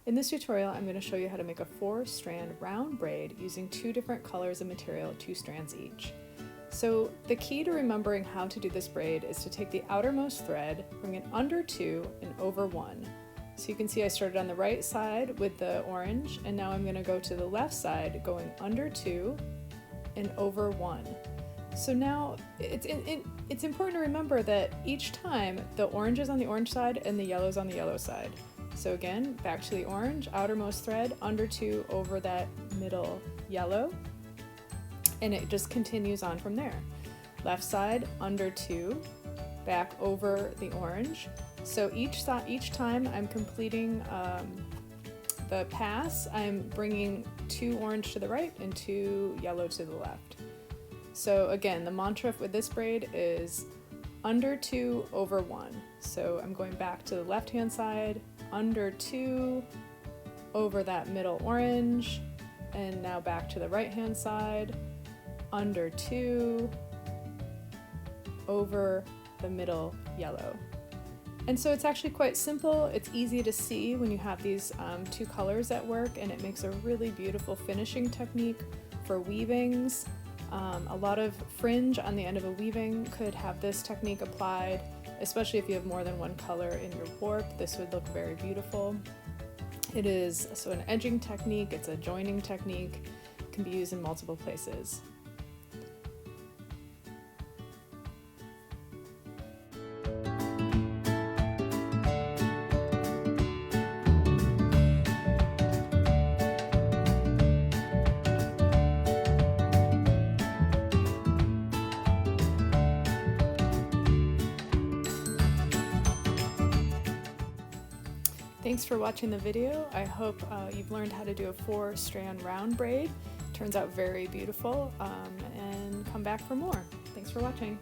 In this tutorial, I'm going to show you how to make a 4-strand round braid using 2 different colors of material, 2 strands each. So the key to remembering how to do this braid is to take the outermost thread, bring it under 2 and over 1. So you can see I started on the right side with the orange, and now I'm going to go to the left side going under 2 and over 1. So now it's important to remember that each time the orange is on the orange side and the yellow is on the yellow side. So again, back to the orange, outermost thread, under 2 over that middle yellow, and it just continues on from there. Left side, under 2, back over the orange. So each time I'm completing the pass, I'm bringing 2 orange to the right and 2 yellow to the left. So again, the mantra with this braid is under 2 over 1. So I'm going back to the left hand side, under 2 over that middle orange, and now back to the right hand side, under 2 over the middle yellow. And so it's actually quite simple. It's easy to see when you have these 2 colors at work, and it makes a really beautiful finishing technique for weavings. A lot of fringe on the end of a weaving could have this technique applied, especially if you have more than one color in your warp. This would look very beautiful. It is so an edging technique, it's a joining technique, it can be used in multiple places. Thanks for watching the video. I hope you've learned how to do a 4-strand round braid. Turns out very beautiful, and come back for more. Thanks for watching.